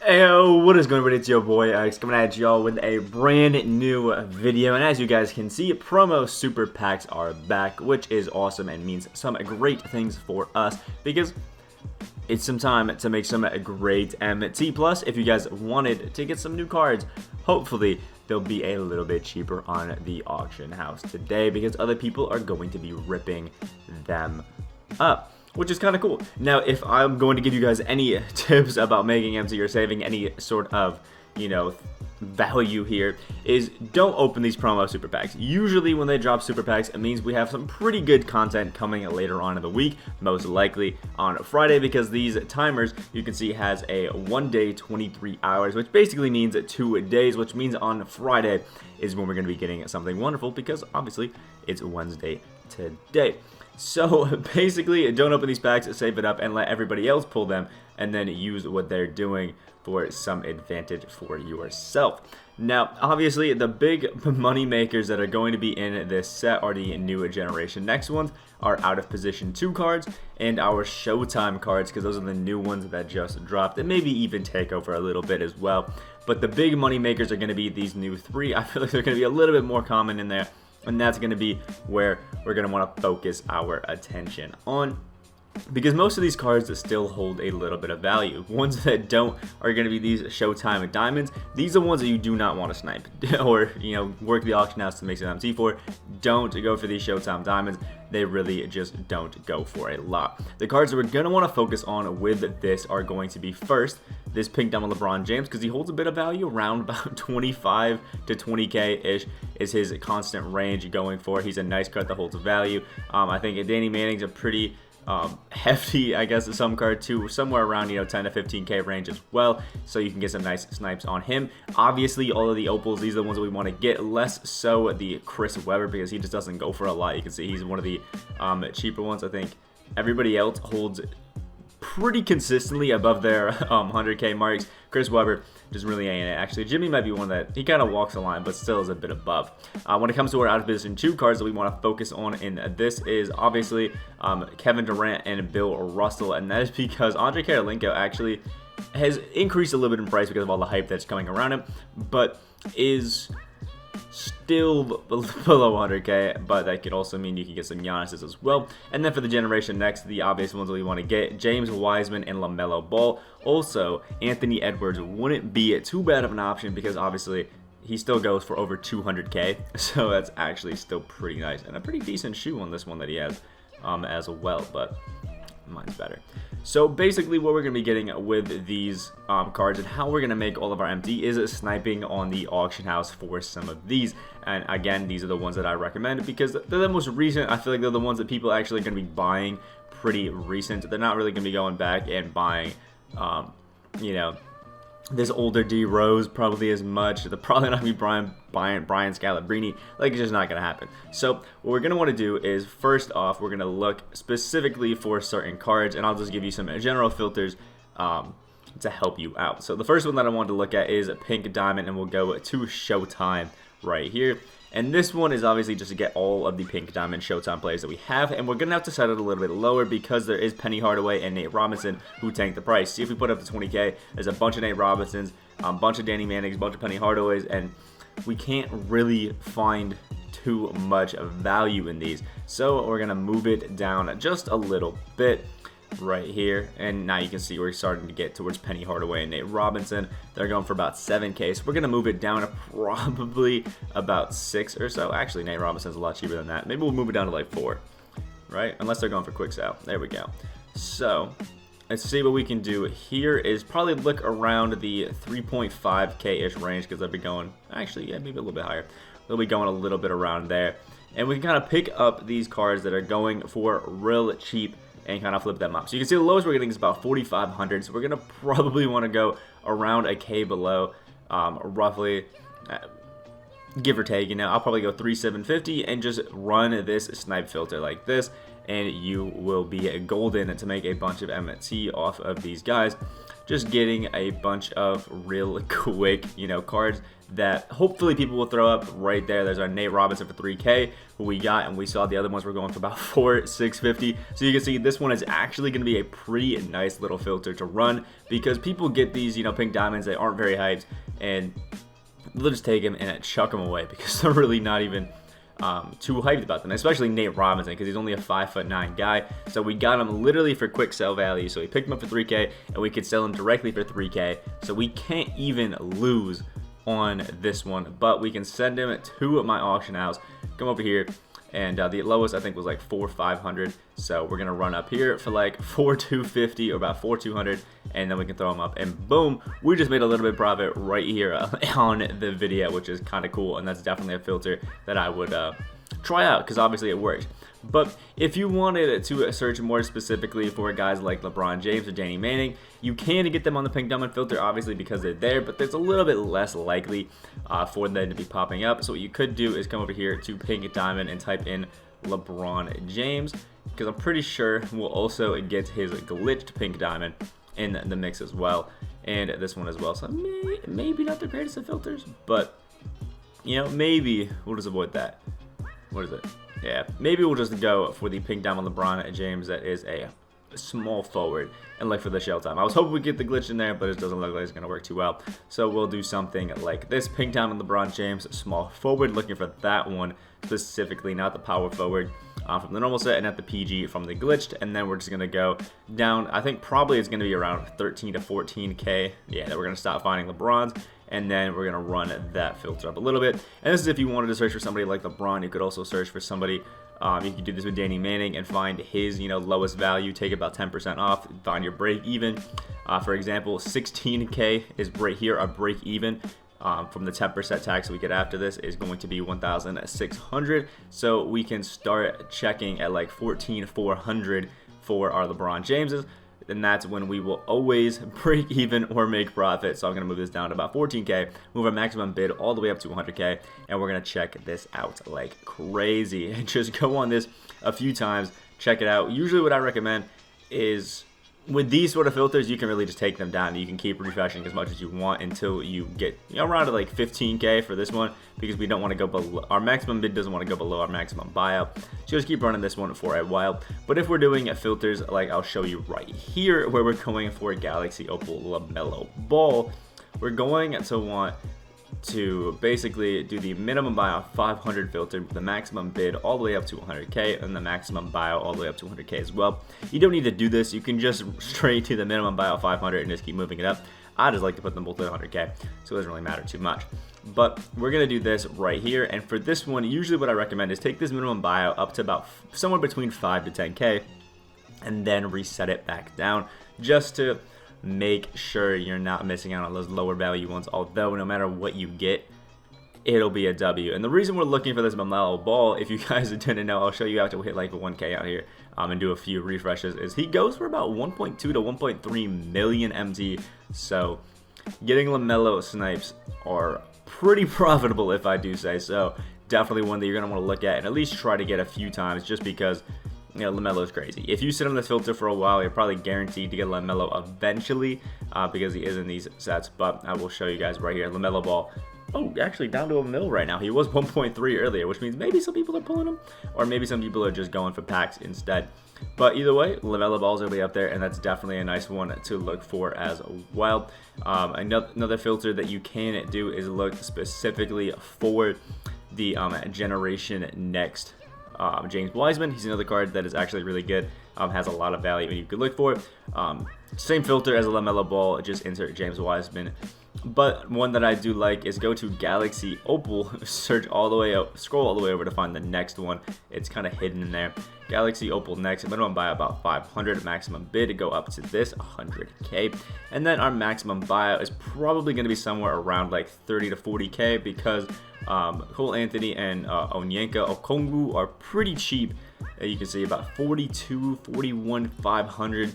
Hey, what is going on? It's your boy X coming at y'all with a brand new video, and as you guys can see, promo super packs are back, which is awesome and means some great things for us because it's some time to make some great MT. Plus, if you guys wanted to get some new cards, hopefully they'll be a little bit cheaper on the auction house today because other people are going to be ripping them up, which is kind of cool. Now, if I'm going to give you guys any tips about making MT or saving any sort of, value here, is don't open these promo super packs. Usually when they drop super packs, it means we have some pretty good content coming later on in the week, most likely on Friday, because these timers, you can see, has a 1 day, 23 hours, which basically means 2 days, which means on Friday is when we're going to be getting something wonderful, because obviously it's Wednesday today. So basically, don't open these packs, save it up, and let everybody else pull them, and then use what they're doing for some advantage for yourself. Now, obviously, the big money makers that are going to be in this set are the new generation. Next ones are out of position 2 cards and our Showtime cards, because those are the new ones that just dropped, and maybe even take over a little bit as well. But the big money makers are going to be these new 3. I feel like they're going to be a little bit more common in there, and that's going to be where we're going to want to focus our attention on, because most of these cards still hold a little bit of value. Ones that don't are going to be these Showtime diamonds. These are ones that you do not want to snipe or work the auction house to make some MT for. Don't go for these Showtime diamonds. They really just don't go for a lot. The cards that we're going to want to focus on with this are going to be, first, this pink diamond LeBron James, because he holds a bit of value, around about 25 to 20k ish is his constant range going for. He's a nice card that holds value. I think Danny Manning's a pretty hefty, I guess, some card too, somewhere around 10 to 15k range as well, so you can get some nice snipes on him. Obviously, all of the opals, these are the ones that we want to get, less so the Chris Webber, because he just doesn't go for a lot. You can see he's one of the cheaper ones. I think everybody else holds pretty consistently above their 100k marks. Chris Webber just really ain't it. Actually, Jimmy might be one that he kind of walks the line, but still is a bit above. When it comes to our out of position 2 cards that we want to focus on in this is obviously Kevin Durant and Bill Russell, and that is because Andre Karolinko actually has increased a little bit in price because of all the hype that's coming around him, but is still below 100k, but that could also mean you can get some Giannis's as well. And then for the generation next, the obvious ones that we want to get, James Wiseman and LaMelo Ball. Also, Anthony Edwards wouldn't be too bad of an option because obviously he still goes for over 200k, so that's actually still pretty nice, and a pretty decent shoe on this one that he has as well, but mine's better. So basically what we're going to be getting with these cards and how we're going to make all of our MT is sniping on the auction house for some of these. And again, these are the ones that I recommend because they're the most recent. I feel like they're the ones that people are actually going to be buying pretty recent. They're not really going to be going back and buying, this older D Rose probably as much. They're probably not going to be buying Brian Scalabrine. Like, it's just not going to happen. So what we're going to want to do is, first off, we're going to look specifically for certain cards, and I'll just give you some general filters to help you out. So the first one that I wanted to look at is a pink diamond, and we'll go to Showtime right here. And this one is obviously just to get all of the pink diamond Showtime players that we have, and we're going to have to set it a little bit lower because there is Penny Hardaway and Nate Robinson who tanked the price. See, if we put up to 20k, there's a bunch of Nate Robinsons, a bunch of Danny Mannings, a bunch of Penny Hardaways, and we can't really find too much value in these. So we're going to move it down just a little bit right here, and now you can see we're starting to get towards Penny Hardaway and Nate Robinson. They're going for about 7k, so we're going to move it down to probably about 6 or so. Actually, Nate Robinson's a lot cheaper than that. Maybe we'll move it down to like 4, right? Unless they're going for quick sale. There we go. So let's see what we can do here is probably look around the 3.5k-ish range, because I've been going, actually, yeah, maybe a little bit higher. We'll be going a little bit around there, and we can kind of pick up these cards that are going for real cheap and kind of flip them up. So you can see the lowest we're getting is about 4,500. So we're gonna probably want to go around a K below, roughly, give or take. I'll probably go 3,750 and just run this snipe filter like this, and you will be golden to make a bunch of MT off of these guys. just getting a bunch of real quick, cards that hopefully people will throw up right there. There's our Nate Robinson for 3K, who we got, and we saw the other ones were going for about 650. So you can see this one is actually going to be a pretty nice little filter to run, because people get these, pink diamonds, they aren't very hyped, and they'll just take them and chuck them away because they're really not even too hyped about them, especially Nate Robinson, because he's only a 5'9" guy. So we got him literally for quick sell value. So we picked him up for 3K, and we could sell him directly for 3K. So we can't even lose on this one, but we can send him to my auction house. Come over here, and the lowest I think was like 4,500. So we're gonna run up here for like 4,250 or about 4,200, and then we can throw them up, and boom, we just made a little bit of profit right here on the video, which is kind of cool. And that's definitely a filter that I would try out, because obviously it works. But if you wanted to search more specifically for guys like LeBron James or Danny Manning, you can get them on the pink diamond filter, obviously, because they're there, but there's a little bit less likely for them to be popping up. So what you could do is come over here to pink diamond and type in LeBron James, because I'm pretty sure we'll also get his glitched pink diamond in the mix as well, and this one as well. So maybe not the greatest of filters, but maybe we'll just avoid that. What is it? Yeah, maybe we'll just go for the pink diamond LeBron James that is a small forward and look for the shell time. I was hoping we'd get the glitch in there, but it doesn't look like it's going to work too well. So we'll do something like this: pink diamond LeBron James, small forward, looking for that one specifically, not the power forward from the normal set, and not the PG from the glitched. And then we're just going to go down. I think probably it's going to be around 13 to 14K. Yeah, then we're going to stop finding LeBrons, and then we're going to run that filter up a little bit. And this is if you wanted to search for somebody like LeBron. You could also search for somebody, you could do this with Danny Manning and find his, lowest value, take about 10% off, find your break even. For example, 16K is right here, our break even. From the 10% tax we get after this is going to be 1,600. So we can start checking at like 14,400 for our LeBron Jameses. And that's when we will always break even or make profit. So I'm going to move this down to about 14K, move our maximum bid all the way up to 100K, and we're going to check this out like crazy. And just go on this a few times, check it out. Usually what I recommend is, with these sort of filters, you can really just take them down. You can keep refreshing as much as you want until you get around to like 15K for this one, because we don't want to go below our maximum bid, doesn't want to go below our maximum buyout. So just keep running this one for a while. But if we're doing filters like I'll show you right here, where we're going for a Galaxy Opal LaMelo Ball, we're going to want to basically do the minimum buyout 500 filter, the maximum bid all the way up to 100K, and the maximum buyout all the way up to 100K as well. You don't need to do this. You can just straight to the minimum buyout 500 and just keep moving it up. I just like to put them both at 100K, so it doesn't really matter too much. But we're going to do this right here, and for this one, usually what I recommend is take this minimum buyout up to about somewhere between 5 to 10K, and then reset it back down, just to make sure you're not missing out on those lower value ones. Although no matter what you get, it'll be a W. And the reason we're looking for this LaMelo Ball, if you guys didn't know, I'll show you how to hit like a 1K out here and do a few refreshes, is he goes for about 1.2 to 1.3 million MT. So getting LaMelo snipes are pretty profitable, if I do say so. Definitely one that you're going to want to look at and at least try to get a few times, just because LaMelo is crazy. If you sit on this filter for a while, you're probably guaranteed to get LaMelo eventually, because he is in these sets. But I will show you guys right here. LaMelo Ball, oh, actually down to a mil right now. He was 1.3 earlier, which means maybe some people are pulling him, or maybe some people are just going for packs instead. But either way, LaMelo Ball's going to be up there, and that's definitely a nice one to look for as well. Another filter that you can do is look specifically for the Generation Next James Wiseman. He's another card that is actually really good, has a lot of value, and you could look for. Same filter as a LaMelo Ball, just insert James Wiseman. But one that I do like is go to Galaxy Opal, search all the way up, scroll all the way over to find the next one. It's kind of hidden in there. Galaxy Opal next, minimum buy about 500, maximum bid to go up to this 100K, and then our maximum buyout is probably going to be somewhere around like 30 to 40K, because Cole Anthony and Onyeka Okongwu are pretty cheap. You can see about 42, 41, 500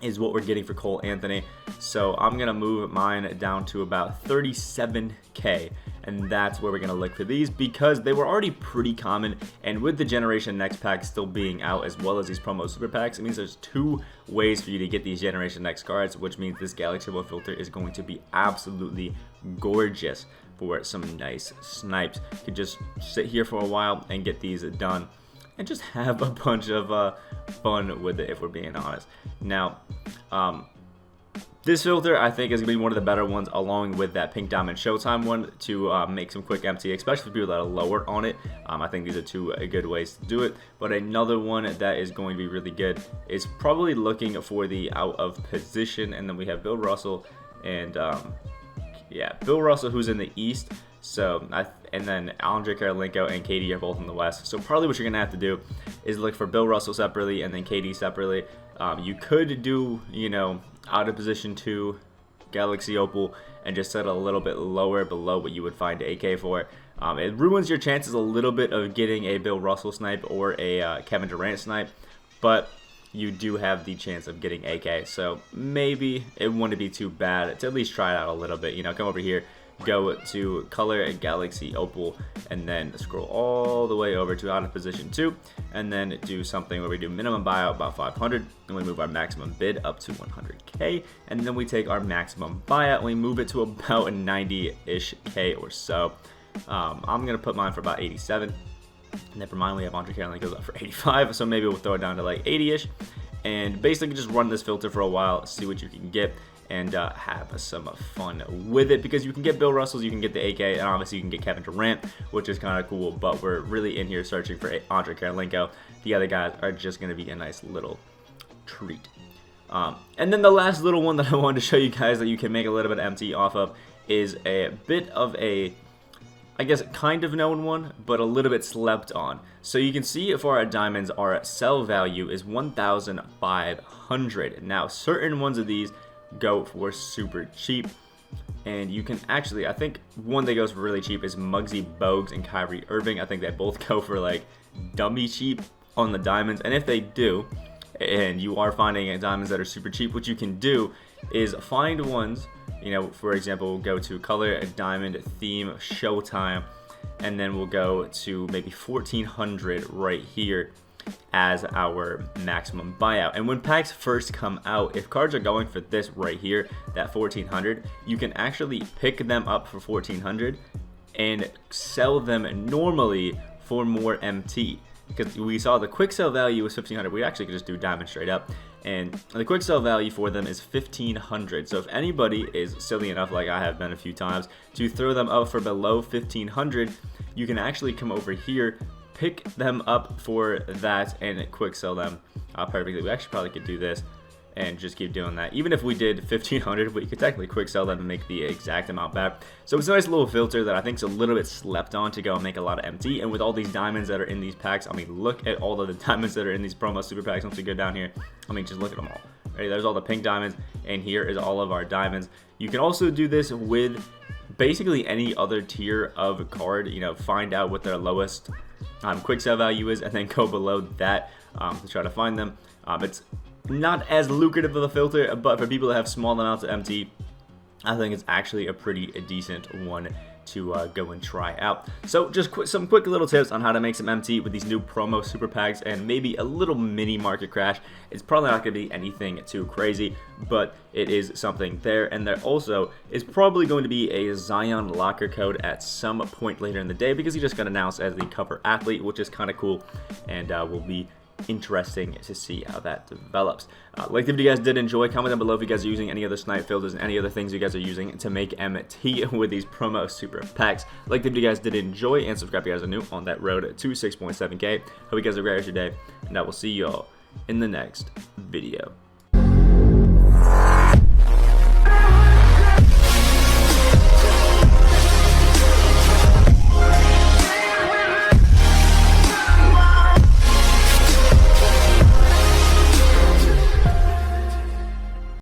is what we're getting for Cole Anthony. So I'm gonna move mine down to about 37K, and and that's where we're going to look for these because they were already pretty common, and with the Generation Next pack still being out as well as these promo super packs, it means there's 2 ways for you to get these Generation Next cards, which means this Galaxy World filter is going to be absolutely gorgeous for some nice snipes. You could just sit here for a while and get these done and just have a bunch of fun with it, if we're being honest. Now, this filter, I think, is going to be one of the better ones, along with that Pink Diamond Showtime one, to make some quick empty, especially for people that are lower on it. I think these are 2 good ways to do it. But another one that is going to be really good is probably looking for the out of position. And then we have Bill Russell and, yeah, Bill Russell, who's in the East. So, and then Andre Karolinko and KD are both in the West. So probably what you're going to have to do is look for Bill Russell separately and then KD separately. You could do, you know, out of position 2 Galaxy Opal and just set a little bit lower below what you would find AK for. It ruins your chances a little bit of getting a Bill Russell snipe or a Kevin Durant snipe, but you do have the chance of getting AK. So maybe it wouldn't be too bad to at least try it out a little bit. You know, come over here, go to color and Galaxy Opal, and then scroll all the way over to out of position 2, and then do something where we do minimum buyout about 500, and we move our maximum bid up to 100k, and then we take our maximum buyout and we move it to about 90-ish k or so. I'm gonna put mine for about 87, and then for mine we have Andre Carolina goes up for 85, so maybe we'll throw it down to like 80-ish, and basically just run this filter for a while, see what you can get, and have some fun with it, because you can get Bill Russells, you can get the AK, and obviously you can get Kevin Durant, which is kind of cool, but we're really in here searching for Andre Karolinko. The other guys are just going to be a nice little treat. And then the last little one that I wanted to show you guys that you can make a little bit empty off of is a bit of a, I guess, kind of known one, but a little bit slept on. So you can see for our diamonds, our sell value is 1,500. Now, certain ones of these go for super cheap, and you can actually, I think one that goes for really cheap is Muggsy Bogues and Kyrie Irving. I think they both go for like dummy cheap on the diamonds, and if they do, and you are finding diamonds that are super cheap, what you can do is find ones, you know, for example, we'll go to color, diamond, theme, showtime, and then we'll go to maybe 1,400 right here as our maximum buyout. And when packs first come out, if cards are going for this right here, that 1,400, you can actually pick them up for 1,400 and sell them normally for more MT, because we saw the quick sell value was 1,500. We actually could just do diamond straight up, and the quick sell value for them is 1,500. So if anybody is silly enough, like I have been a few times, to throw them up for below 1,500, you can actually come over here, pick them up for that, and quick sell them perfectly. We actually probably could do this and just keep doing that. Even if we did 1,500, we could technically quick sell them and make the exact amount back. So it's a nice little filter that I think is a little bit slept on to go and make a lot of MT. And with all these diamonds that are in these packs, I mean, look at all of the diamonds that are in these promo super packs. Once we go down here, I mean, just look at them all. Right, there's all the pink diamonds, and here is all of our diamonds. You can also do this with basically any other tier of card. You know, find out what their lowest quick sell value is, and then go below that to try to find them. It's not as lucrative of a filter, but for people that have small amounts of MT, I think it's actually a pretty decent one to go and try out. So just some quick little tips on how to make some MT with these new promo super packs, and maybe a little mini market crash. It's probably not going to be anything too crazy, but it is something there. And there also is probably going to be a Zion locker code at some point later in the day, because he just got announced as the cover athlete, which is kind of cool, and will be interesting to see how that develops. Like the video you guys did enjoy, comment down below if you guys are using any other snipe filters and any other things you guys are using to make MT with these promo super packs. Like the video you guys did enjoy, and subscribe if you guys are new on that road to 6.7k. Hope you guys have a great rest of your day, and I will see y'all in the next video.